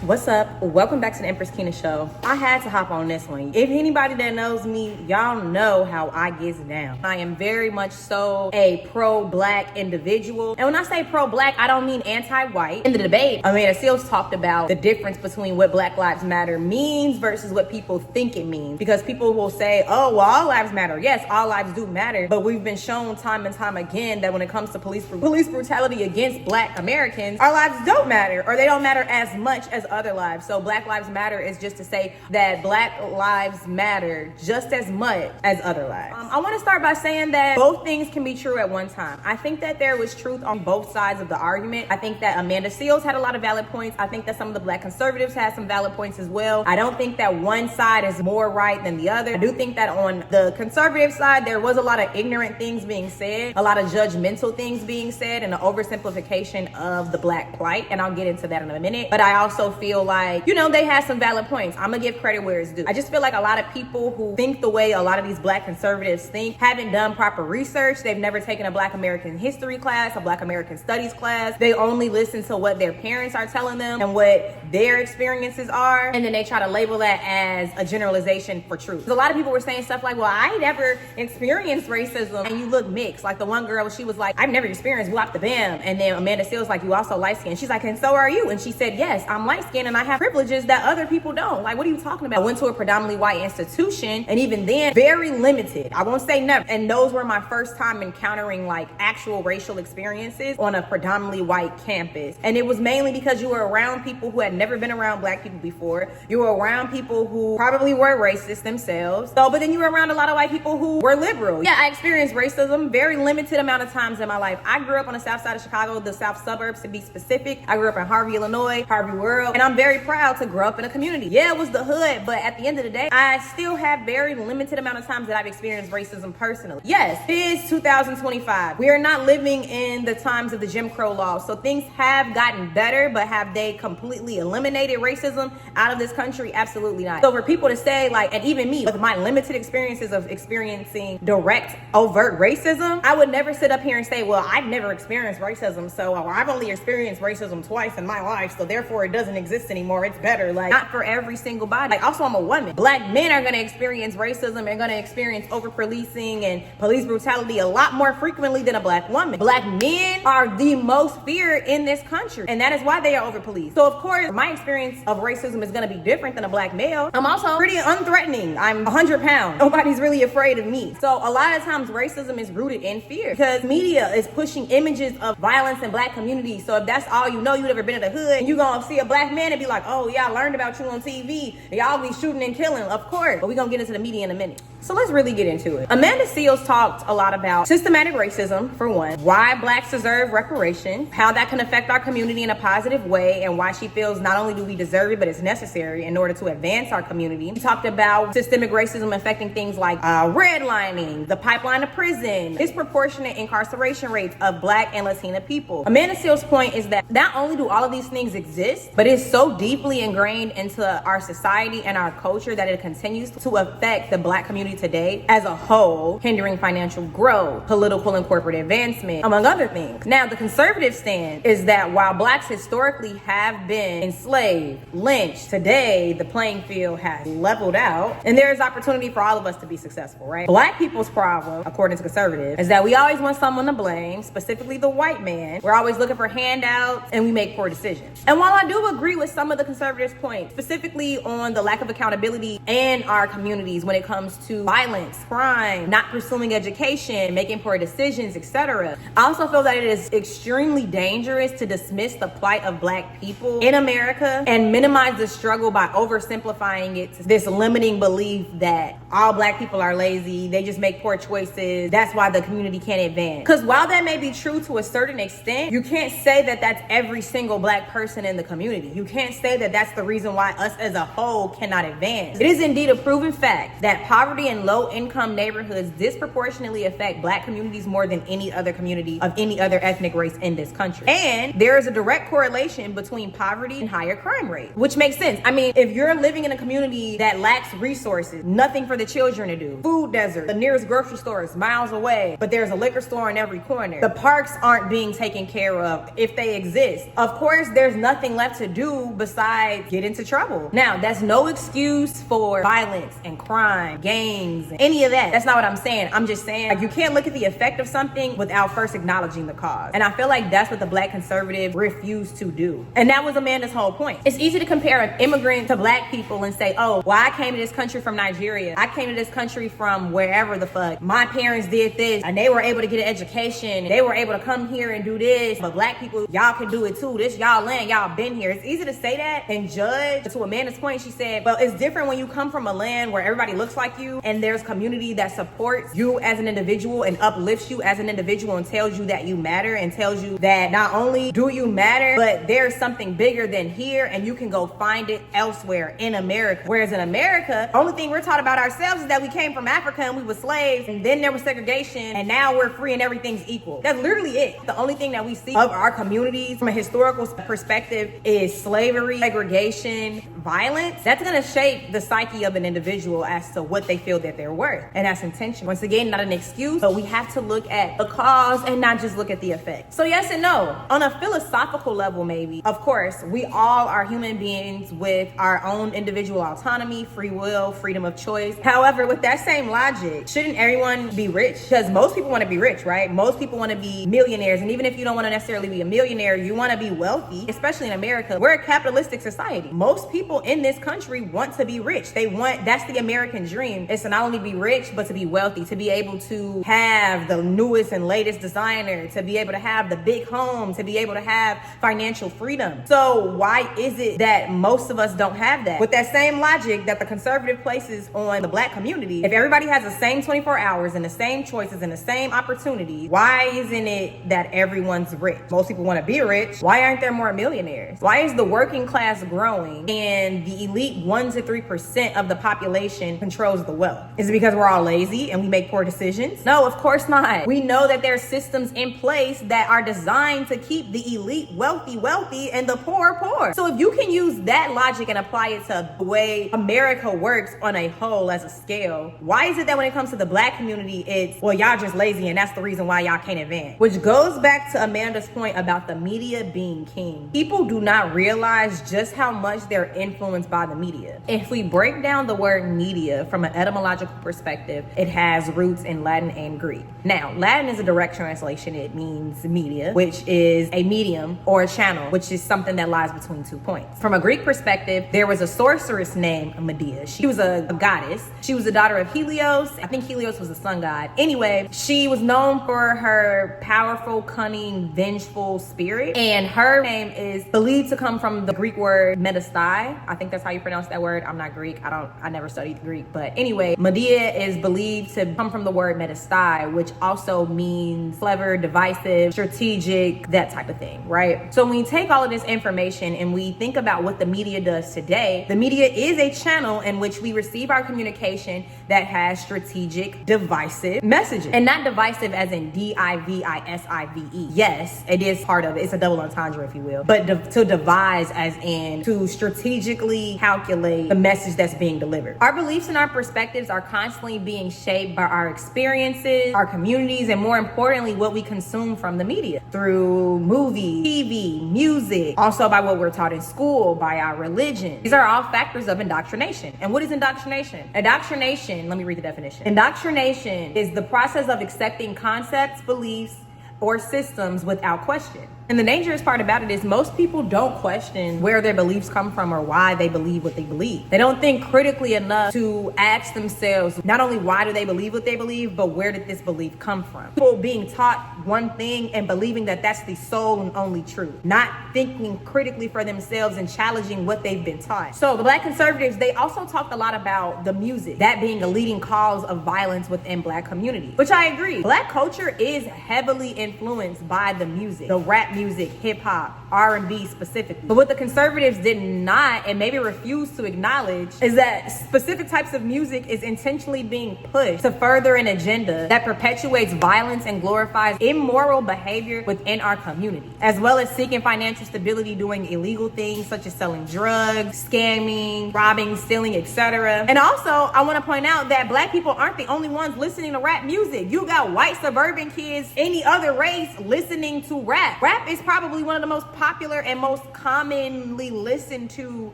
What's up? Welcome back to the Empress Keena Show. I had to hop on this one. If anybody that knows me, y'all know how I get down. I am very much so a pro-black individual. And when I say pro-black, I don't mean anti-white. In the debate, Amanda Seales talked about the difference between what Black Lives Matter means versus what people think it means. Because people will say, oh, well, all lives matter. Yes, all lives do matter. But we've been shown time and time again that when it comes to police brutality against Black Americans, our lives don't matter, or they don't matter as much as other lives. So Black Lives Matter is just to say that Black lives matter just as much as other lives. I want to start by saying that both things can be true at one time. I think that there was truth on both sides of the argument. I think that Amanda Seales had a lot of valid points. I think that some of the Black conservatives had some valid points as well. I don't think that one side is more right than the other. I do think that on the conservative side, there was a lot of ignorant things being said, a lot of judgmental things being said, and an oversimplification of the Black plight. And I'll get into that in a minute. But I also feel like, they had some valid points. I'm gonna give credit where it's due. I just feel like a lot of people who think the way a lot of these Black conservatives think haven't done proper research. They've never taken a Black American history class, a Black American studies class. They only listen to what their parents are telling them and what their experiences are. And then they try to label that as a generalization for truth. A lot of people were saying stuff like, well, I never experienced racism. And you look mixed. Like the one girl, she was like, I've never experienced whop the bam. And then Amanda Seales like, you also light skinned. She's like, and so are you? And she said, yes, I'm light skinned and I have privileges that other people don't. Like, what are you talking about? I went to a predominantly white institution, and even then, very limited. I won't say never. And those were my first time encountering like actual racial experiences on a predominantly white campus. And it was mainly because you were around people who had never been around Black people before. You were around people who probably were racist themselves. So, but then you were around a lot of white people who were liberal. Yeah, I experienced racism very limited amount of times in my life. I grew up on the south side of Chicago, the south suburbs to be specific. I grew up in Harvey, Illinois, Harvey World, and I'm very proud to grow up in a community. Yeah, it was the hood, but at the end of the day, I still have very limited amount of times that I've experienced racism personally. Yes, it is 2025. We are not living in the times of the Jim Crow laws, so things have gotten better, but have they completely eliminated racism out of this country? Absolutely not. So for people to say like, and even me with my limited experiences of experiencing direct, overt racism, I would never sit up here and say, well, I've never experienced racism, so I've only experienced racism twice in my life, so therefore it doesn't exist anymore. It's better. Like, not for every single body. Like, also, I'm a woman. Black men are going to experience racism and going to experience over-policing and police brutality a lot more frequently than a Black woman. Black men are the most feared in this country, and that is why they are over-policed. So, of course, my experience of racism is going to be different than a Black male. I'm also pretty unthreatening. I'm 100 pounds. Nobody's really afraid of me. So, a lot of times, racism is rooted in fear because media is pushing images of violence in Black communities. So, if that's all you ever been in the hood, and you're going to see a Black man and be like, oh, yeah, I learned about you on TV. Y'all be shooting and killing, of course. But we're gonna get into the media in a minute. So let's really get into it. Amanda Seales talked a lot about systematic racism, for one, why Blacks deserve reparation, how that can affect our community in a positive way, and why she feels not only do we deserve it, but it's necessary in order to advance our community. She talked about systemic racism affecting things like redlining, the pipeline to prison, disproportionate incarceration rates of Black and Latina people. Amanda Seales' point is that not only do all of these things exist, but it's so deeply ingrained into our society and our culture that it continues to affect the Black community today as a whole, hindering financial growth, political and corporate advancement, among other things. Now, the conservative stand is that while Blacks historically have been enslaved, lynched, today the playing field has leveled out and there is opportunity for all of us to be successful, right? Black people's problem, according to conservatives, is that we always want someone to blame, specifically the white man. We're always looking for handouts and we make poor decisions. And while I do agree with some of the conservatives' points, specifically on the lack of accountability in our communities when it comes to violence, crime, not pursuing education, making poor decisions, etc. I also feel that it is extremely dangerous to dismiss the plight of Black people in America and minimize the struggle by oversimplifying it to this limiting belief that all Black people are lazy, they just make poor choices, that's why the community can't advance. Because while that may be true to a certain extent, you can't say that that's every single Black person in the community. You can't say that that's the reason why us as a whole cannot advance. It is indeed a proven fact that poverty Poverty in low-income neighborhoods disproportionately affect Black communities more than any other community of any other ethnic race in this country. And there is a direct correlation between poverty and higher crime rate, which makes sense. I mean, if you're living in a community that lacks resources, nothing for the children to do, food desert, the nearest grocery store is miles away, but there's a liquor store in every corner, the parks aren't being taken care of if they exist, of course there's nothing left to do besides get into trouble. Now, that's no excuse for violence and crime, gangs, any of that. That's not what I'm saying. I'm just saying, like, you can't look at the effect of something without first acknowledging the cause. And I feel like that's what the Black conservatives refuse to do. And that was Amanda's whole point. It's easy to compare an immigrant to Black people and say, oh, well, I came to this country from Nigeria. I came to this country from wherever the fuck. My parents did this and they were able to get an education. They were able to come here and do this. But Black people, y'all can do it too. This y'all land, y'all been here. It's easy to say that and judge. To Amanda's point, she said, well, it's different when you come from a land where everybody looks like you and there's community that supports you as an individual and uplifts you as an individual and tells you that you matter and tells you that not only do you matter, but there's something bigger than here and you can go find it elsewhere in America. Whereas in America, the only thing we're taught about ourselves is that we came from Africa and we were slaves and then there was segregation and now we're free and everything's equal. That's literally it. The only thing that we see of our communities from a historical perspective is slavery, segregation, violence. That's going to shape the psyche of an individual as to what they feel that they're worth. And that's intentional. Once again, not an excuse, but we have to look at the cause and not just look at the effect. So yes and no. On a philosophical level, maybe, of course, we all are human beings with our own individual autonomy, free will, freedom of choice. However, with that same logic, shouldn't everyone be rich? Because most people want to be rich, right? Most people want to be millionaires. And even if you don't want to necessarily be a millionaire, you want to be wealthy, especially in America. We're a capitalistic society. Most people in this country want to be rich. That's the American dream. It's to not only be rich, but to be wealthy, to be able to have the newest and latest designer, to be able to have the big home, to be able to have financial freedom. So why is it that most of us don't have that? With that same logic that the conservative places on the Black community, if everybody has the same 24 hours and the same choices and the same opportunities, why isn't it that everyone's rich? Most people want to be rich. Why aren't there more millionaires? Why is the working class growing and the elite 1 to 3% of the population controls the wealth? Is it because we're all lazy and we make poor decisions? No, of course not. We know that there's systems in place that are designed to keep the elite wealthy and the poor poor. So if you can use that logic and apply it to the way America works on a whole as a scale, why is it that when it comes to the Black community, it's, well, y'all just lazy and that's the reason why y'all can't advance? Which goes back to Amanda's point about the media being king. People do not realize just how much they're influenced by the media. If we break down the word media from an etymological perspective, it has roots in Latin and Greek. Now, Latin is a direct translation. It means media, which is a medium or a channel, which is something that lies between 2 points. From a Greek perspective, there was a sorceress named Medea. She was a goddess. She was the daughter of Helios. I think Helios was the sun god. Anyway, she was known for her powerful, cunning, vengeful spirit. And her name is believed to come from the Greek word metastai. I think that's how you pronounce that word. I'm not Greek. I never studied Greek. But anyway, Medea is believed to come from the word metastai, which also means clever, divisive, strategic, that type of thing, right? So when we take all of this information and we think about what the media does today, the media is a channel in which we receive our communication that has strategic, divisive messages. And not divisive as in D-I-V-I-S-I-V-E. Yes, it is part of it. It's a double entendre, if you will. But to devise as in to strategically calculate the message that's being delivered. Our beliefs and our perspectives are constantly being shaped by our experiences, our communities, and more importantly, what we consume from the media through movies, TV, music, also by what we're taught in school, by our religion. These are all factors of indoctrination. And what is indoctrination? Indoctrination, let me read the definition. Indoctrination is the process of accepting concepts, beliefs, or systems without question. And the dangerous part about it is most people don't question where their beliefs come from or why they believe what they believe. They don't think critically enough to ask themselves, not only why do they believe what they believe, but where did this belief come from? People being taught one thing and believing that that's the sole and only truth, not thinking critically for themselves and challenging what they've been taught. So the Black conservatives, they also talked a lot about the music, that being a leading cause of violence within Black community, which I agree. Black culture is heavily influenced by the music, the rap music, hip hop, R&B specifically. But what the conservatives did not, and maybe refuse to acknowledge, is that specific types of music is intentionally being pushed to further an agenda that perpetuates violence and glorifies immoral behavior within our community, as well as seeking financial stability doing illegal things such as selling drugs, scamming, robbing, stealing, etc. And also, I want to point out that black people aren't the only ones listening to rap music. You got white suburban kids, any other race, listening to rap. Rap is probably one of the most popular and most commonly listened to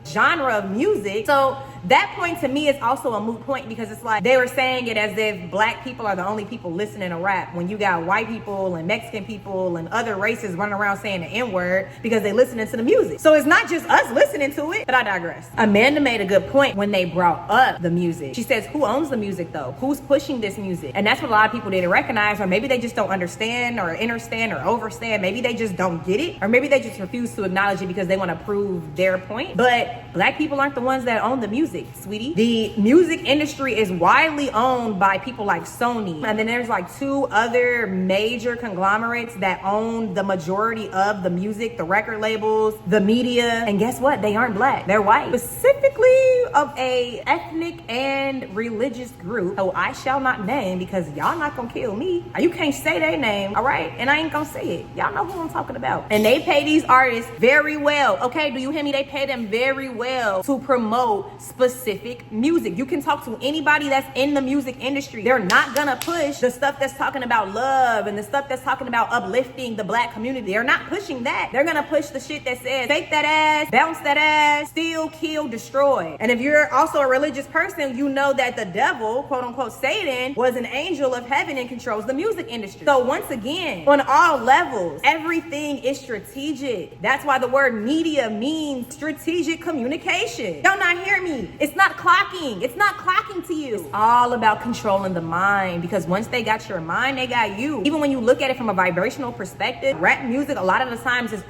genre of music. So that point to me is also a moot point, because it's like they were saying it as if black people are the only people listening to rap, when you got white people and Mexican people and other races running around saying the N-word because they listening to the music. So it's not just us listening to it, but I digress. Amanda made a good point when they brought up the music. She says, who owns the music though? Who's pushing this music? And that's what a lot of people didn't recognize, or maybe they just don't understand or understand or overstand. Maybe they just don't get it, or maybe they just refuse to acknowledge it because they want to prove their point. But black people aren't the ones that own the music, sweetie. The music industry is widely owned by people like Sony, and then there's like 2 other major conglomerates that own the majority of the music, the record labels, the media. And guess what? They aren't black, they're white, specifically of a ethnic and religious group who I shall not name because y'all not gonna kill me. You can't say their name, all right? And I ain't gonna say it. Y'all know who I'm talking about. And they pay these artists very well. Okay, do you hear me? They pay them very well to promote specific music. You can talk to anybody that's in the music industry. They're not gonna push the stuff that's talking about love and the stuff that's talking about uplifting the black community. They're not pushing that. They're gonna push the shit that says fake that ass, bounce that ass, steal, kill, destroy. And if you're also a religious person, you know that the devil, quote unquote Satan, was an angel of heaven and controls the music industry. So once again, on all levels, everything is strategic. That's why the word media means strategic communication. Y'all not hear me? It's not clocking. It's not clocking to you. It's all about controlling the mind, because once they got your mind, they got you. Even when you look at it from a vibrational perspective, rap music a lot of the times is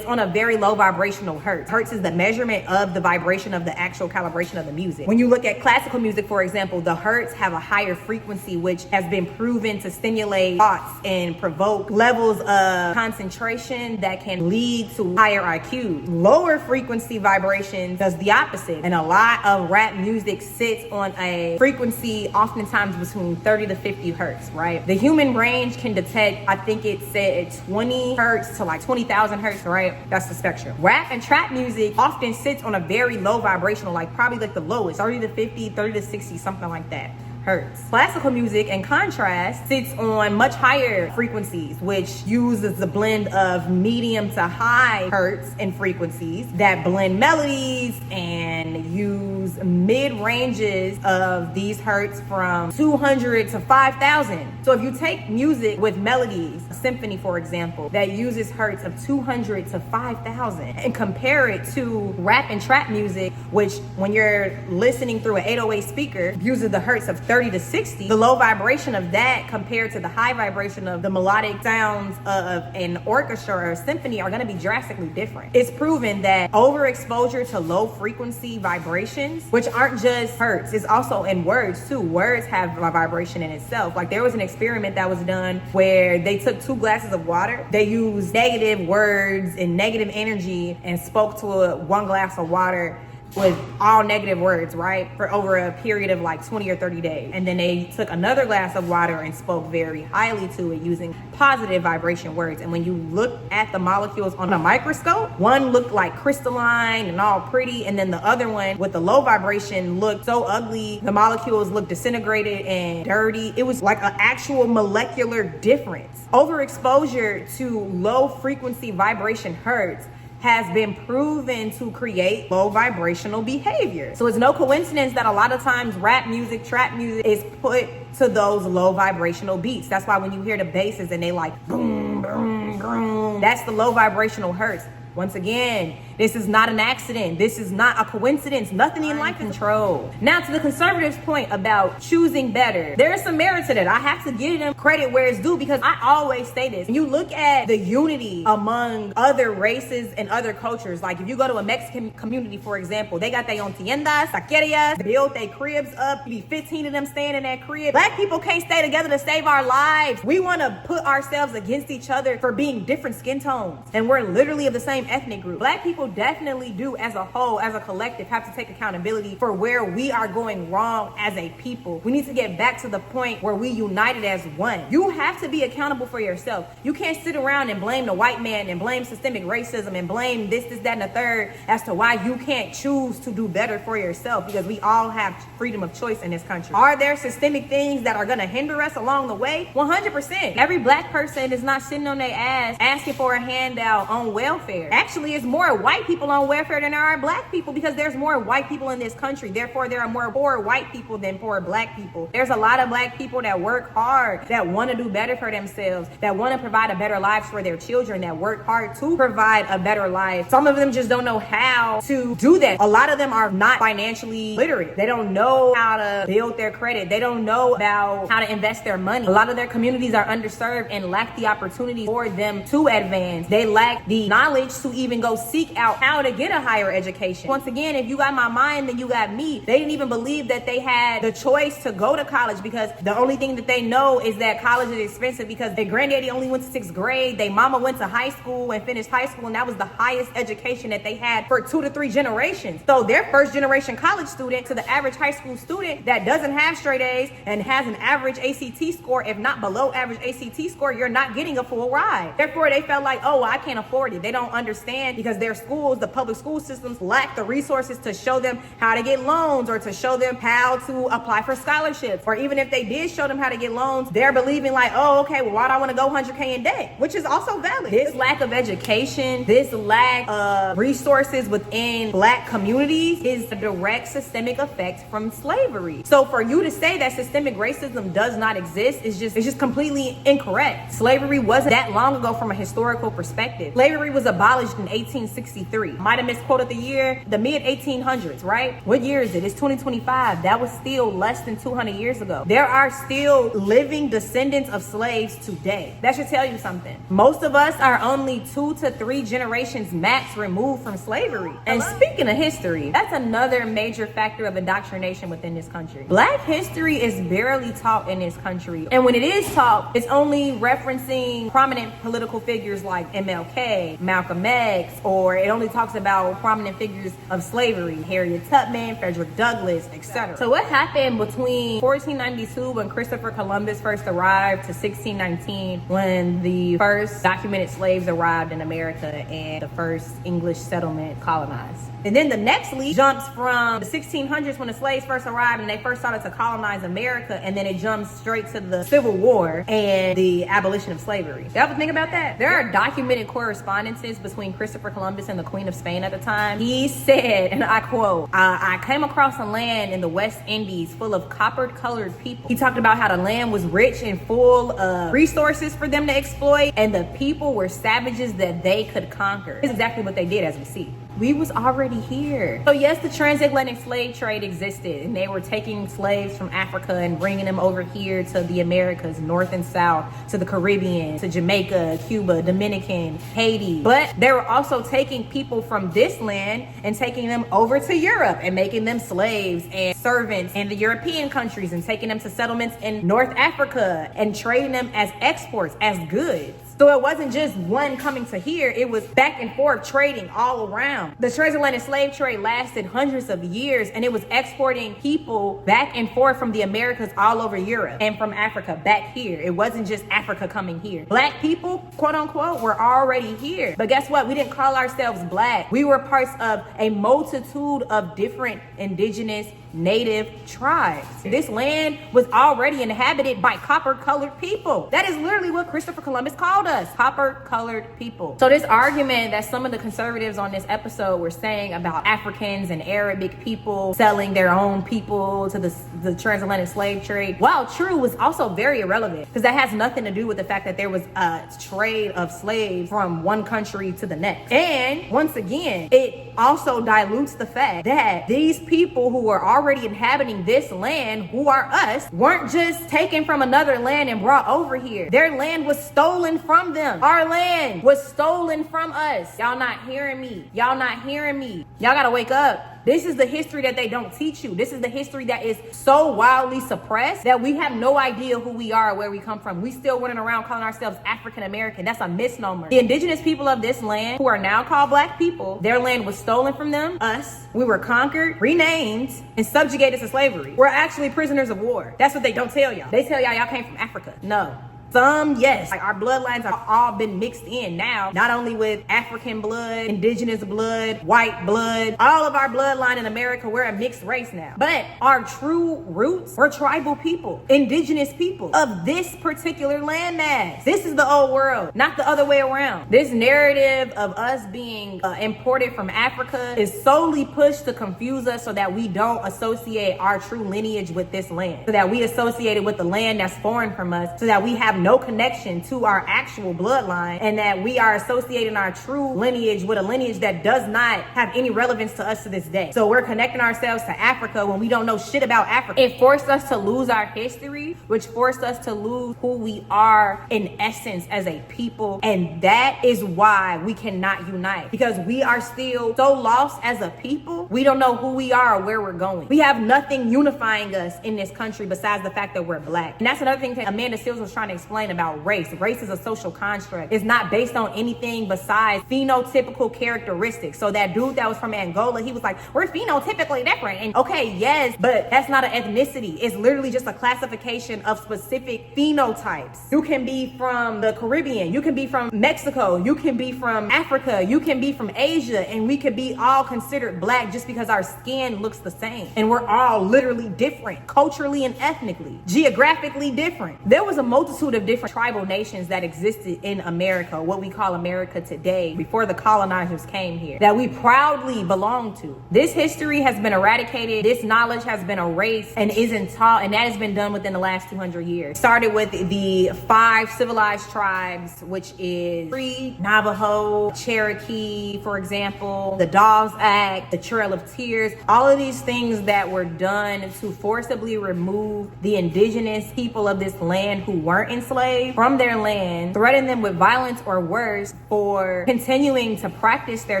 on a very low vibrational hertz. Hertz is the measurement of the vibration of the actual calibration of the music. When you look at classical music, for example, the hertz have a higher frequency, which has been proven to stimulate thoughts and provoke levels of concentration that can lead to higher IQ. Lower frequency vibrations does the opposite. And a lot of rap music sits on a frequency oftentimes between 30 to 50 hertz, right? The human range can detect, I think it said 20 hertz to like 20,000 hertz, right? That's the spectrum. Rap and trap music often sits on a very low vibrational, like probably like the lowest, 30 to 50, 30 to 60, something like that. Hertz. Classical music, in contrast, sits on much higher frequencies, which uses a blend of medium to high hertz and frequencies that blend melodies and use mid ranges of these hertz from 200 to 5,000. So if you take music with melodies, a symphony for example, that uses hertz of 200 to 5,000, and compare it to rap and trap music, which when you're listening through an 808 speaker uses the hertz of 30 to 60, the low vibration of that compared to the high vibration of the melodic sounds of an orchestra or a symphony are going to be drastically different. It's proven that overexposure to low frequency vibrations, which aren't just hertz, it's also in words too. Words have a vibration in itself. Like there was an experiment that was done where they took 2 glasses of water, they used negative words and negative energy and spoke to 1 glass of water with all negative words, right? For over a period of like 20 or 30 days. And then they took another glass of water and spoke very highly to it using positive vibration words. And when you look at the molecules on a microscope, one looked like crystalline and all pretty, and then the other one with the low vibration looked so ugly. The molecules looked disintegrated and dirty. It was like an actual molecular difference. Overexposure to low frequency vibration hertz has been proven to create low vibrational behavior. So it's no coincidence that a lot of times rap music, trap music is put to those low vibrational beats. That's why when you hear the basses and they like boom, boom, boom, that's the low vibrational hertz. Once again, this is not an accident. This is not a coincidence. Nothing in life control. Now to the conservatives' point about choosing better, there is some merit to that. I have to give them credit where it's due, because I always say this. When you look at the unity among other races and other cultures, like if you go to a Mexican community, for example, they got their own tiendas, taquerias, they build their cribs up, be 15 of them staying in that crib. Black people can't stay together to save our lives. We want to put ourselves against each other for being different skin tones, and we're literally of the same ethnic group. Black people definitely do, as a whole, as a collective, have to take accountability for where we are going wrong as a people. We need to get back to the point where we united as one. You have to be accountable for yourself. You can't sit around and blame the white man and blame systemic racism and blame this, that, and the third as to why you can't choose to do better for yourself, because we all have freedom of choice in this country. Are there systemic things that are going to hinder us along the way? 100%. Every black person is not sitting on their ass asking for a handout on welfare. Actually, it's more white people on welfare than there are black people, because there's more white people in this country. Therefore, there are more poor white people than poor black people. There's a lot of black people that work hard, that want to do better for themselves, that want to provide a better life for their children, that work hard to provide a better life. Some of them just don't know how to do that. A lot of them are not financially literate. They don't know how to build their credit. They don't know about how to invest their money. A lot of their communities are underserved and lack the opportunity for them to advance. They lack the knowledge to even go seek out how to get a higher education. Once again, if you got my mind, then you got me. They didn't even believe that they had the choice to go to college, because the only thing that they know is that college is expensive, because their granddaddy only went to 6th grade. Their mama went to high school and finished high school, and that was the highest education that they had for 2 to 3 generations. So their first generation college student to the average high school student that doesn't have straight A's and has an average ACT score, if not below average ACT score, you're not getting a full ride. Therefore, they felt like, oh, well, I can't afford it. They don't understand, because their schools, the public school systems, lack the resources to show them how to get loans or to show them how to apply for scholarships. Or even if they did show them how to get loans, they're believing like, oh, okay, well, why do I want to go 100K in debt? Which is also valid. This lack of education, this lack of resources within black communities is a direct systemic effect from slavery. So for you to say that systemic racism does not exist is just completely incorrect. Slavery wasn't that long ago from a historical perspective. Slavery was abolished in 1863. Might have misquoted the year, the mid 1800s, right? What year is it? It's 2025. That was still less than 200 years ago. There are still living descendants of slaves today. That should tell you something. Most of us are only 2 to 3 generations max removed from slavery. And speaking of history, that's another major factor of indoctrination within this country. Black history is barely taught in this country. And when it is taught, it's only referencing prominent political figures like MLK, Malcolm X, or it only talks about prominent figures of slavery, Harriet Tubman, Frederick Douglass, etc. So what happened between 1492 when Christopher Columbus first arrived to 1619 when the first documented slaves arrived in America and the first English settlement colonized? And then the next leap jumps from the 1600s when the slaves first arrived and they first started to colonize America, and then it jumps straight to the Civil War and the abolition of slavery. You ever think about that? There are documented correspondences between Christopher Columbus and the Queen of Spain at the time. He said, and I quote, I came across a land in the West Indies full of copper-colored people. He talked about how the land was rich and full of resources for them to exploit, and the people were savages that they could conquer. This is exactly what they did, as we see. We was already here. So yes, the transatlantic slave trade existed, and they were taking slaves from Africa and bringing them over here to the Americas, North and South, to the Caribbean, to Jamaica, Cuba, Dominican, Haiti. But they were also taking people from this land and taking them over to Europe and making them slaves and servants in the European countries, and taking them to settlements in North Africa and trading them as exports, as goods. So it wasn't just one coming to here, it was back and forth trading all around. The transatlantic slave trade lasted hundreds of years, and it was exporting people back and forth from the Americas all over Europe and from Africa back here. It wasn't just Africa coming here. Black people, quote unquote, were already here. But guess what? We didn't call ourselves black. We were parts of a multitude of different indigenous native tribes. This land was already inhabited by copper-colored people. That is literally what Christopher Columbus called us, copper-colored people. So this argument that some of the conservatives on this episode were saying about Africans and Arabic people selling their own people to the transatlantic slave trade, while true, was also very irrelevant, because that has nothing to do with the fact that there was a trade of slaves from one country to the next. And once again, it also dilutes the fact that these people who are already inhabiting this land, who are us, weren't just taken from another land and brought over here. Their land was stolen from them. Our land was stolen from us. Y'all not hearing me. Y'all not hearing me. Y'all gotta wake up. This is the history that they don't teach you. This is the history that is so wildly suppressed that we have no idea who we are or where we come from. We still running around calling ourselves African American. That's a misnomer. The indigenous people of this land, who are now called black people, their land was stolen from them, us. We were conquered, renamed, and subjugated to slavery. We're actually prisoners of war. That's what they don't tell y'all. They tell y'all came from Africa. No. Some, yes. Like, our bloodlines have all been mixed in now, not only with African blood, indigenous blood, white blood. All of our bloodline in America, we're a mixed race now. But our true roots, we're tribal people, indigenous people of this particular landmass. This is the old world, not the other way around. This narrative of us being imported from Africa is solely pushed to confuse us so that we don't associate our true lineage with this land, so that we associate it with the land that's foreign from us, so that we have no connection to our actual bloodline, and that we are associating our true lineage with a lineage that does not have any relevance to us to this day. So we're connecting ourselves to Africa when we don't know shit about Africa. It forced us to lose our history, which forced us to lose who we are in essence as a people. And that is why we cannot unite, because we are still so lost as a people. We don't know who we are or where we're going. We have nothing unifying us in this country besides the fact that we're black. And that's another thing that Amanda Seales was trying to explain about race. Race is a social construct. It's not based on anything besides phenotypical characteristics. So that dude that was from Angola, he was like, we're phenotypically different. And okay, yes, but that's not an ethnicity. It's literally just a classification of specific phenotypes. You can be from the Caribbean, you can be from Mexico, you can be from Africa, you can be from Asia, and we could be all considered black just because our skin looks the same. And we're all literally different, culturally and ethnically, geographically different. There was a multitude of different tribal nations that existed in America, what we call America today, before the colonizers came here, that we proudly belong to. This history has been eradicated, this knowledge has been erased and isn't taught, and that has been done within the last 200 years. Started with the 5 civilized tribes, which is Cree, Navajo, Cherokee, for example, the Dawes Act, the Trail of Tears, all of these things that were done to forcibly remove the indigenous people of this land who weren't enslaved from their land, threaten them with violence or worse for continuing to practice their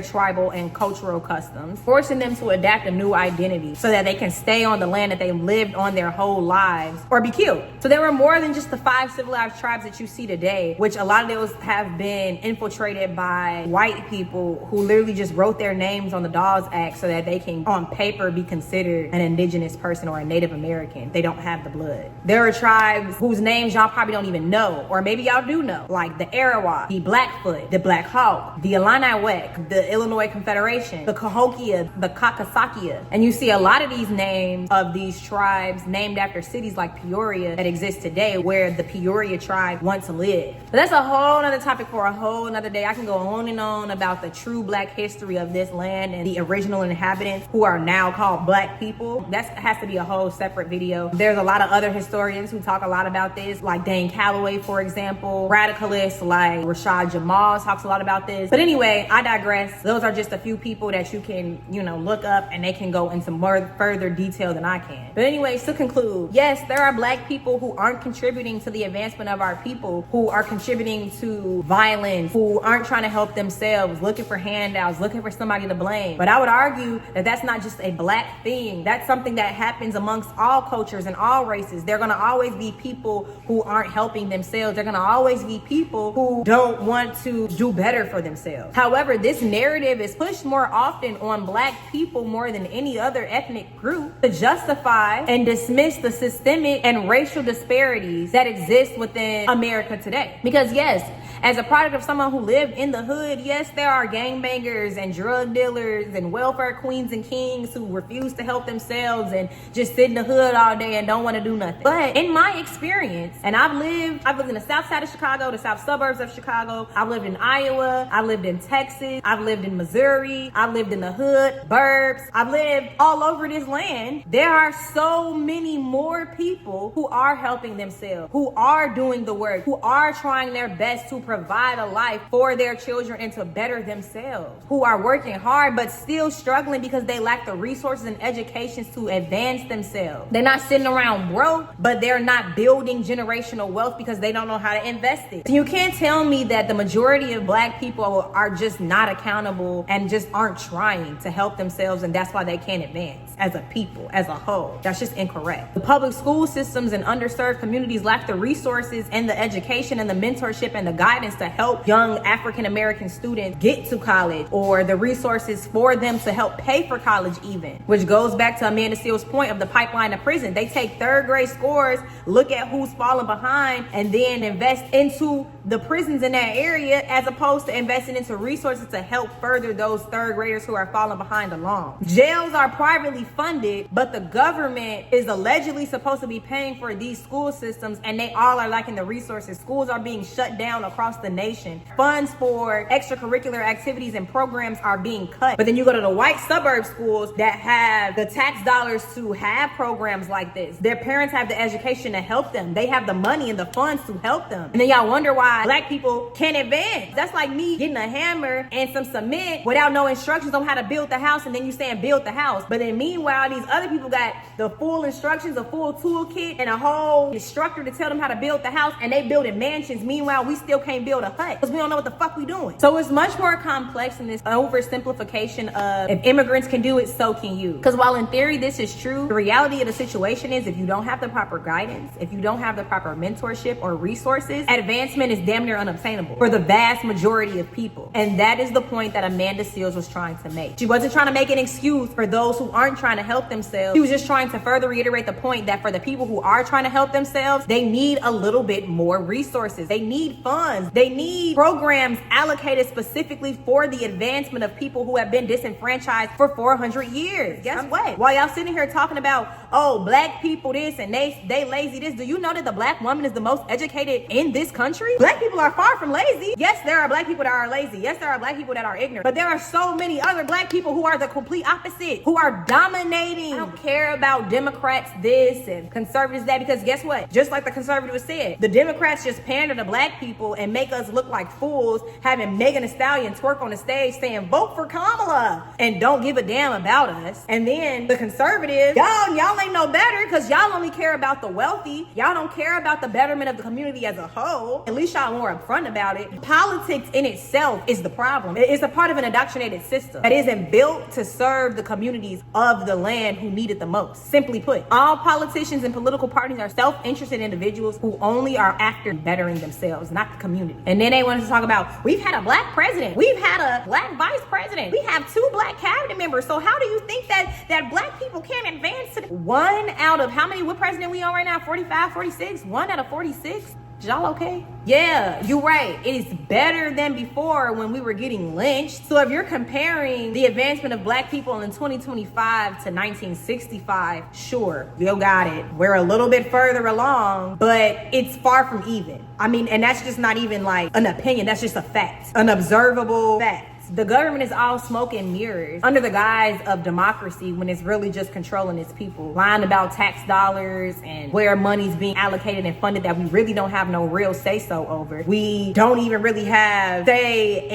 tribal and cultural customs, forcing them to adapt a new identity so that they can stay on the land that they lived on their whole lives or be killed. So there were more than just the 5 civilized tribes that you see today, which a lot of those have been infiltrated by white people who literally just wrote their names on the Dawes Act so that they can on paper be considered an indigenous person or a Native American. They don't have the blood. There are tribes whose names y'all probably don't even know, or maybe y'all do know, like the Arawak, the Blackfoot, the Black Hawk, the Illiniwek, the Illinois Confederation, the Cahokia, the Kakasakia. And you see a lot of these names of these tribes named after cities like Peoria that exist today, where the Peoria tribe once lived. But that's a whole nother topic for a whole nother day. I can go on and on about the true black history of this land and the original inhabitants who are now called black people. That has to be a whole separate video. There's a lot of other historians who talk a lot about this, like Dane Calloway, for example. Radicalists like Rashad Jamal talks a lot about this. But anyway, I digress. Those are just a few people that you can, look up, and they can go into more further detail than I can. But anyways, to conclude, yes, there are black people who aren't contributing to the advancement of our people, who are contributing to violence, who aren't trying to help themselves, looking for handouts, looking for somebody to blame. But I would argue that that's not just a black thing. That's something that happens amongst all cultures and all races. There are going to always be people who aren't helping helping themselves. They're gonna always be people who don't want to do better for themselves. However, this narrative is pushed more often on Black people more than any other ethnic group to justify and dismiss the systemic and racial disparities that exist within America today. Because yes, as a product of someone who lived in the hood, yes, there are gangbangers and drug dealers and welfare queens and kings who refuse to help themselves and just sit in the hood all day and don't want to do nothing. But in my experience, and I've lived in the south side of Chicago, the south suburbs of Chicago. I've lived in Iowa. I lived in Texas. I've lived in Missouri. I've lived in the hood, burbs. I've lived all over this land. There are so many more people who are helping themselves, who are doing the work, who are trying their best to provide a life for their children and to better themselves, who are working hard but still struggling because they lack the resources and educations to advance themselves. They're not sitting around broke, but they're not building generational wealth because they don't know how to invest it. So you can't tell me that the majority of Black people are just not accountable and just aren't trying to help themselves, and that's why they can't advance as a people, as a whole. That's just incorrect. The public school systems and underserved communities lack the resources and the education and the mentorship and the guidance to help young African American students get to college, or the resources for them to help pay for college even, which goes back to Amanda Seales' point of the pipeline to prison. They take third grade scores, look at who's falling behind, and then invest into the prisons in that area as opposed to investing into resources to help further those third graders who are falling behind along. Jails are privately funded, but the government is allegedly supposed to be paying for these school systems, and they all are lacking the resources. Schools are being shut down across the nation. Funds for extracurricular activities and programs are being cut. But then you go to the white suburb schools that have the tax dollars to have programs like this. Their parents have the education to help them. They have the money and the funds to help them. And then y'all wonder why Black people can't advance. That's like me getting a hammer and some cement without no instructions on how to build the house, and then you saying build the house. But then meanwhile, these other people got the full instructions, a full toolkit, and a whole instructor to tell them how to build the house, and they building mansions. Meanwhile, we still can't build a hut because we don't know what the fuck we doing. So it's much more complex than this oversimplification of if immigrants can do it, so can you. Because while in theory this is true, the reality of the situation is if you don't have the proper guidance, if you don't have the proper mentorship or resources, advancement is damn near unobtainable for the vast majority of people. And that is the point that Amanda Seales was trying to make. She wasn't trying to make an excuse for those who aren't trying to help themselves. She was just trying to further reiterate the point that for the people who are trying to help themselves, they need a little bit more resources. They need funds. They need programs allocated specifically for the advancement of people who have been disenfranchised for 400 years. Guess what? While y'all sitting here talking about, oh, Black people this and they lazy this, do you know that the Black woman is the most educated in this country? Black people are far from lazy. Yes, there are Black people that are lazy. Yes, there are Black people that are ignorant. But there are so many other Black people who are the complete opposite, who are dominating. I don't care about Democrats this and conservatives that, because guess what? Just like the conservatives said, the Democrats just pander to Black people and make us look like fools, having Megan Thee Stallion twerk on the stage saying, vote for Kamala, and don't give a damn about us. And then the conservatives, y'all ain't no better because y'all only care about the wealthy. Y'all don't care about the betterment of the community as a whole. At least y'all more upfront about it. Politics in itself is the problem. It's a part of an indoctrinated system that isn't built to serve the communities of the land who need it the most. Simply put, all politicians and political parties are self-interested individuals who only are after bettering themselves, not the community. And then they wanted to talk about, we've had a Black president. We've had a Black vice president. We have 2 Black cabinet members. So how do you think that Black people can't advance to one out of how many, what president we on right now? 45, 46? 1 out of 46? Y'all okay? Yeah, you're right. It is better than before when we were getting lynched. So if you're comparing the advancement of Black people in 2025 to 1965, sure, you got it. We're a little bit further along, but it's far from even. I mean, and that's just not even like an opinion. That's just a fact, an observable fact. The government is all smoke and mirrors under the guise of democracy when it's really just controlling its people, lying about tax dollars and where money's being allocated and funded that we really don't have no real say-so over. We don't even really have say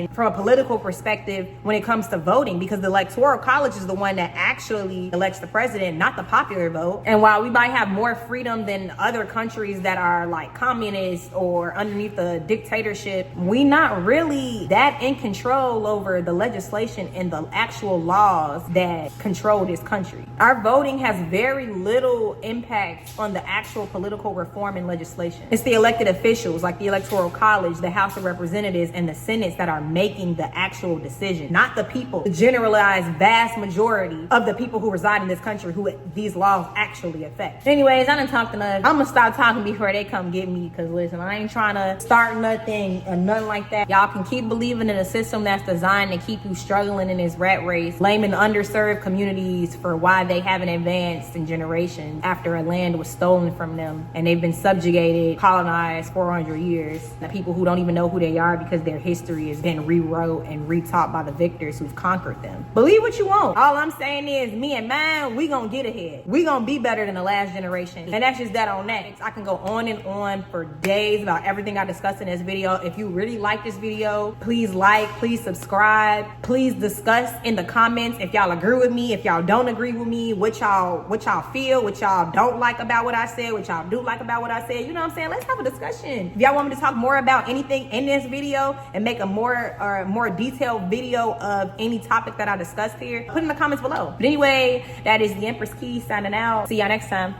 in, from a political perspective, when it comes to voting, because the Electoral College is the one that actually elects the president, not the popular vote. And while we might have more freedom than other countries that are like communist or underneath the dictatorship, we not really that in control control over the legislation and the actual laws that control this country. Our voting has very little impact on the actual political reform and legislation. It's the elected officials like the Electoral College, the House of Representatives, and the Senate that are making the actual decision, not the people. The generalized vast majority of the people who reside in this country who these laws actually affect. Anyways, I done talked enough. I'm gonna stop talking before they come get me, because listen, I ain't trying to start nothing or nothing like that. Y'all can keep believing in a system that's designed to keep you struggling in this rat race, blaming underserved communities for why they haven't advanced in generations after a land was stolen from them and they've been subjugated, colonized 400 years. The people who don't even know who they are because their history has been rewrote and retaught by the victors who've conquered them. Believe what you want. All I'm saying is, me and mine, we gonna get ahead. We gonna be better than the last generation. And that's just that on that. I can go on and on for days about everything I discussed in this video. If you really like this video, please like, please subscribe, please discuss in the comments if y'all agree with me, if y'all don't agree with me, what y'all feel, what y'all don't like about what I said, what y'all do like about what I said. You know what I'm saying? Let's have a discussion. If y'all want me to talk more about anything in this video and make a more detailed video of any topic that I discussed here, put in the comments below. But anyway, that is the Empress Key signing out. See y'all next time.